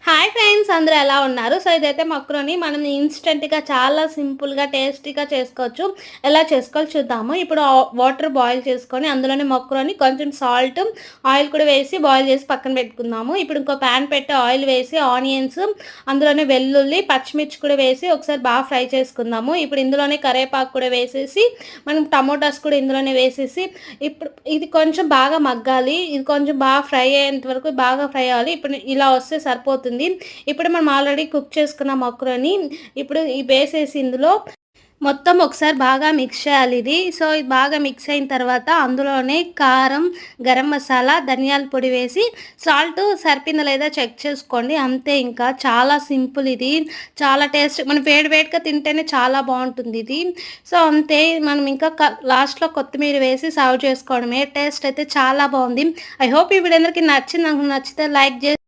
Hi friends, అందరూ ఎలా ఉన్నారు? సో ఇదైతే మక్రోని మనం ఇన్స్టెంట్‌గా చాలా సింపుల్‌గా, టేస్టీగా చేసుకోవచ్చు. ఎలా చేసుకోవాలో చూద్దాము. ఇప్పుడు వాటర్ బాయిల్ చేసుకొని అందులోనే మక్రోని కొంచెం సాల్ట్, ఆయిల్ కూడా వేసి బాయిల్ చేసి పక్కన పెట్టుకుందాము. ఇప్పుడు ఇంకో పాన్ పెట్టి ఆయిల్ వేసి ఆనియన్స్, అందులోనే వెల్లుల్లి, పచ్చిమిర్చి కూడా వేసి ఒకసారి బాగా ఫ్రై చేసుకుందాము. ఇప్పుడు ఇందులోనే కరివేపాకు కూడా వేసేసి మనం టమోటాస్ కూడా ఇందులోనే వేసేసి ఇప్పుడు ఇది కొంచెం బాగా మగ్గాలి. ఇది కొంచెం బాగా ఫ్రై అయ్యేంత వరకు బాగా ఫ్రై అవ్వాలి. ఇప్పుడు ఇలా వస్తే సరిపోతుంది. ఇప్పుడు మనం ఆల్రెడీ కుక్ చేసుకున్న మక్రోని ఇప్పుడు ఈ వేసేసి ఇందులో మొత్తం ఒకసారి బాగా మిక్స్ చేయాలి ఇది. సో ఇది బాగా మిక్స్ అయిన తర్వాత అందులోనే కారం, గరం మసాలా, ధనియాల పొడి వేసి సాల్ట్ సరిపోయిందా లేదా చెక్ చేసుకోండి. అంతే, ఇంకా చాలా సింపుల్ ఇది. చాలా టేస్ట్, మనం వేడి వేడిగా తింటేనే చాలా బాగుంటుంది ఇది. సో అంతే, మనం ఇంకా లాస్ట్లో కొత్తిమీర వేసి సర్వ్ చేసుకోవడమే. టేస్ట్ అయితే చాలా బాగుంది. ఐ హోప్ ఈ వీడియో అందరికీ నచ్చింది. నాకు నచ్చితే లైక్ చేసి